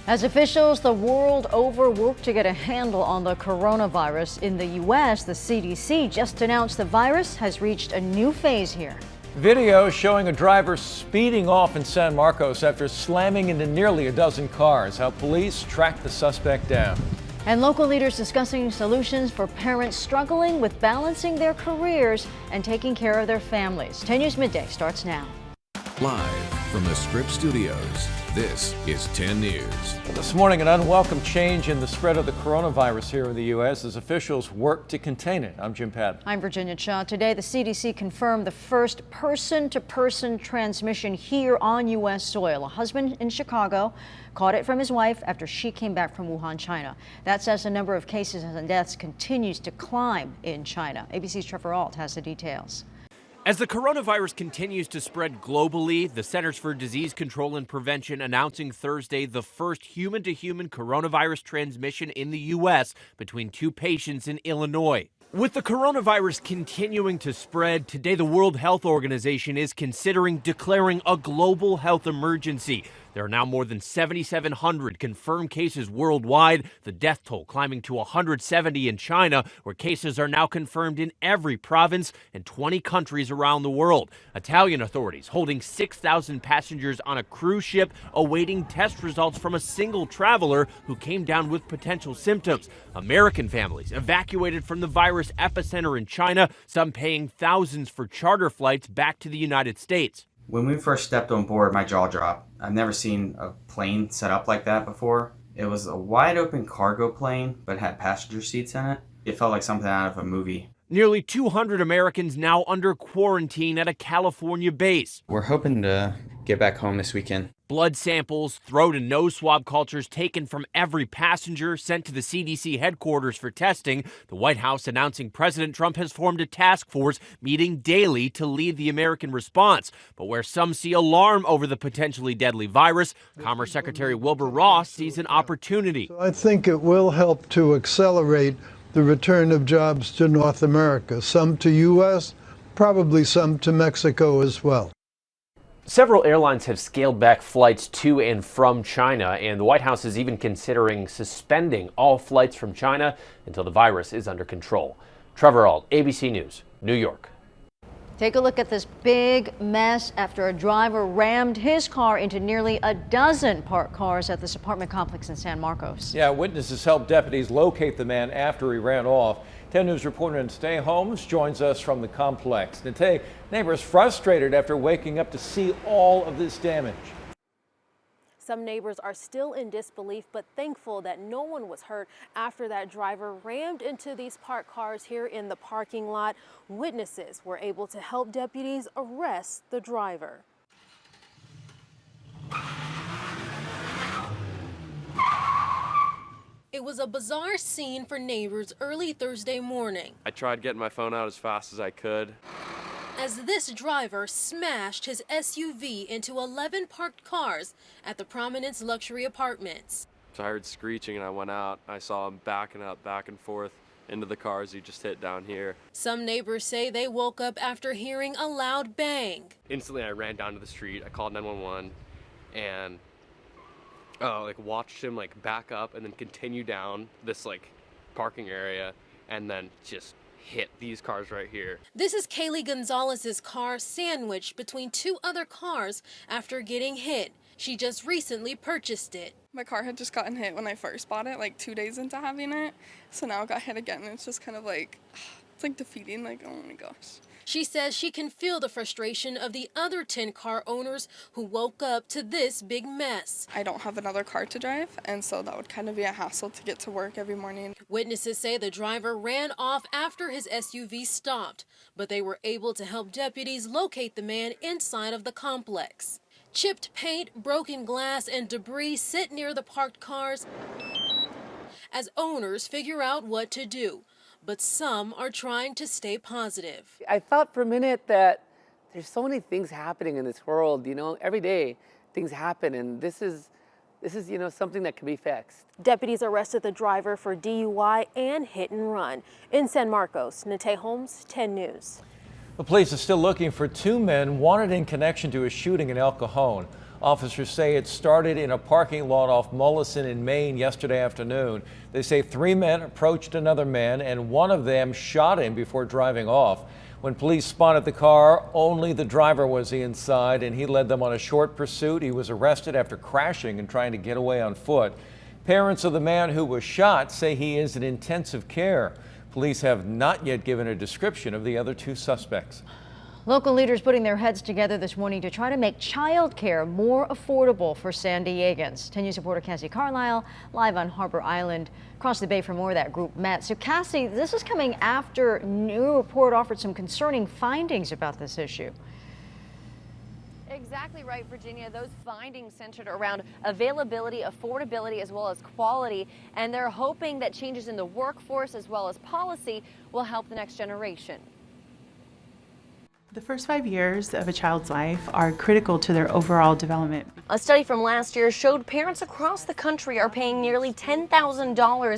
As officials the world over work to get a handle on the coronavirus in the U.S., the CDC just announced the virus has reached a new phase here. Video showing a driver speeding off in San Marcos after slamming into nearly a dozen cars. How police tracked the suspect down. And local leaders discussing solutions for parents struggling with balancing their careers and taking care of their families. 10 News Midday starts now. Live from the Scripps Studios, this is 10 News. This morning, an unwelcome change in the spread of the coronavirus here in the U.S. as officials work to contain it. I'm Jim Patton. I'm Virginia Cha. Today, the CDC confirmed the first person-to-person transmission here on U.S. soil. A husband in Chicago caught it from his wife after she came back from Wuhan, China. That says the number of cases and deaths continues to climb in China. ABC's Trevor Ault has the details. As the coronavirus continues to spread globally, the Centers for Disease Control and Prevention announcing Thursday the first human-to-human coronavirus transmission in the U.S. between two patients in Illinois. With the coronavirus continuing to spread, today the World Health Organization is considering declaring a global health emergency. There are now more than 7,700 confirmed cases worldwide, the death toll climbing to 170 in China, where cases are now confirmed in every province and 20 countries around the world. Italian authorities holding 6,000 passengers on a cruise ship awaiting test results from a single traveler who came down with potential symptoms. American families evacuated from the virus epicenter in China, some paying thousands for charter flights back to the United States. When we first stepped on board, my jaw dropped. I've never seen a plane set up like that before. It was a wide open cargo plane, but had passenger seats in it. It felt like something out of a movie. Nearly 200 Americans now under quarantine at a California base. We're hoping to get back home this weekend. Blood samples, throat and nose swab cultures taken from every passenger sent to the CDC headquarters for testing. The White House announcing President Trump has formed a task force meeting daily to lead the American response. But where some see alarm over the potentially deadly virus, Commerce Secretary Wilbur Ross sees an opportunity. I think it will help to accelerate the return of jobs to North America, some to U.S., probably some to Mexico as well. Several airlines have scaled back flights to and from China, and the White House is even considering suspending all flights from China until the virus is under control. Trevor Ault, ABC News, New York. Take a look at this big mess after a driver rammed his car into nearly a dozen parked cars at this apartment complex in San Marcos. Yeah, witnesses helped deputies locate the man after he ran off. 10 News reporter Nate Holmes joins us from the complex. Nate, neighbors frustrated after waking up to see all of this damage. Some neighbors are still in disbelief, but thankful that no one was hurt after that driver rammed into these parked cars here in the parking lot. Witnesses were able to help deputies arrest the driver. It was a bizarre scene for neighbors early Thursday morning. I tried getting my phone out as fast as I could. As this driver smashed his SUV into 11 parked cars at the Prominence Luxury Apartments. So I heard screeching and I went out. I saw him backing up back and forth into the cars he just hit down here. Some neighbors say they woke up after hearing a loud bang. Instantly I ran down to the street. I called 911 and watched him back up and then continue down this parking area and then just hit these cars right here. This is Kaylee Gonzalez's car sandwiched between two other cars after getting hit. She just recently purchased it. My car had just gotten hit when I first bought it, 2 days into having it. So now it got hit again and it's just kind of it's defeating, oh my gosh. She says she can feel the frustration of the other 10 car owners who woke up to this big mess. I don't have another car to drive, and so that would kind of be a hassle to get to work every morning. Witnesses say the driver ran off after his SUV stopped, but they were able to help deputies locate the man inside of the complex. Chipped paint, broken glass, and debris sit near the parked cars as owners figure out what to do. But some are trying to stay positive. I thought for a minute that there's so many things happening in this world, every day things happen, and this is something that can be fixed. Deputies arrested the driver for DUI and hit and run. In San Marcos, Nate Holmes, 10 News. The police is still looking for two men wanted in connection to a shooting in El Cajon. Officers say it started in a parking lot off Mollison in Maine yesterday afternoon. They say 3 men approached another man and one of them shot him before driving off. When police spotted the car, only the driver was inside and he led them on a short pursuit. He was arrested after crashing and trying to get away on foot. Parents of the man who was shot say he is in intensive care. Police have not yet given a description of the other 2 suspects. Local leaders putting their heads together this morning to try to make childcare more affordable for San Diegans. 10 News reporter Cassie Carlisle live on Harbor Island. Across the bay for more, that group met. So Cassie, this is coming after a new report offered some concerning findings about this issue. Exactly right, Virginia. Those findings centered around availability, affordability, as well as quality. And they're hoping that changes in the workforce as well as policy will help the next generation. The first 5 years of a child's life are critical to their overall development. A study from last year showed parents across the country are paying nearly $10,000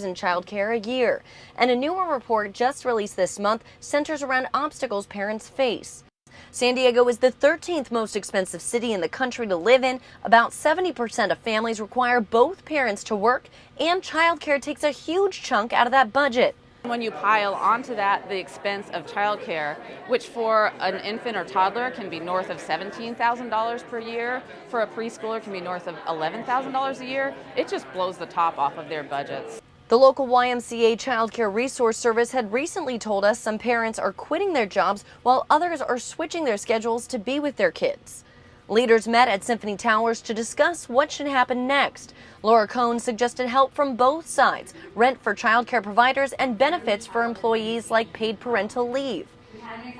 in childcare a year. And a newer report just released this month centers around obstacles parents face. San Diego is the 13th most expensive city in the country to live in. About 70% of families require both parents to work, and childcare takes a huge chunk out of that budget. When you pile onto that the expense of childcare, which for an infant or toddler can be north of $17,000 per year, for a preschooler can be north of $11,000 a year, it just blows the top off of their budgets. The local YMCA Child Care Resource Service had recently told us some parents are quitting their jobs while others are switching their schedules to be with their kids. Leaders met at Symphony Towers to discuss what should happen next. Laura Cohn suggested help from both sides, rent for child care providers and benefits for employees like paid parental leave.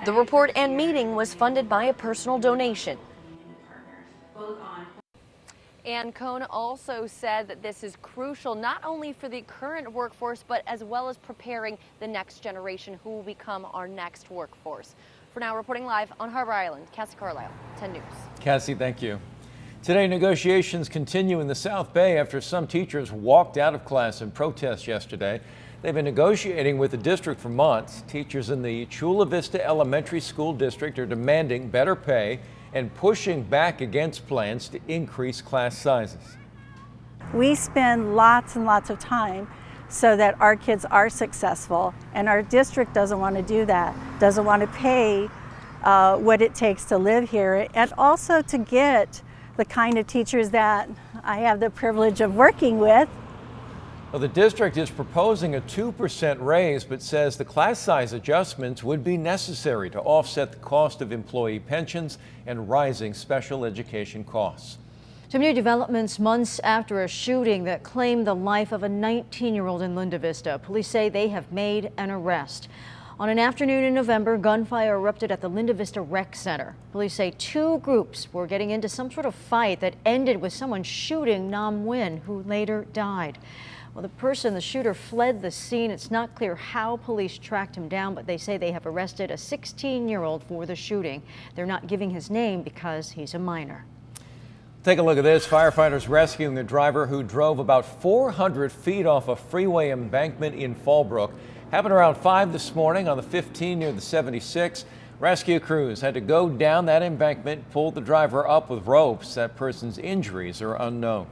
The report and meeting was funded by a personal donation. And Cohn also said that this is crucial not only for the current workforce, but as well as preparing the next generation who will become our next workforce. For now, reporting live on Harbor Island, Cassie Carlisle, 10 News. Cassie, thank you. Today, negotiations continue in the South Bay after some teachers walked out of class in protest yesterday. They've been negotiating with the district for months. Teachers in the Chula Vista Elementary School District are demanding better pay and pushing back against plans to increase class sizes. We spend lots and lots of time so that our kids are successful, and our district doesn't want to do that, doesn't want to pay what it takes to live here, and also to get the kind of teachers that I have the privilege of working with. Well, the district is proposing a 2% raise, but says the class size adjustments would be necessary to offset the cost of employee pensions and rising special education costs. Some new developments months after a shooting that claimed the life of a 19-year-old in Linda Vista. Police say they have made an arrest. On an afternoon in November, gunfire erupted at the Linda Vista Rec Center. Police say 2 groups were getting into some sort of fight that ended with someone shooting Nam Nguyen, who later died. Well, the shooter fled the scene. It's not clear how police tracked him down, but they say they have arrested a 16-year-old for the shooting. They're not giving his name because he's a minor. Take a look at this. Firefighters rescuing the driver who drove about 400 feet off a freeway embankment in Fallbrook. Happened around 5 this morning on the 15 near the 76. Rescue crews had to go down that embankment, pull the driver up with ropes. That person's injuries are unknown.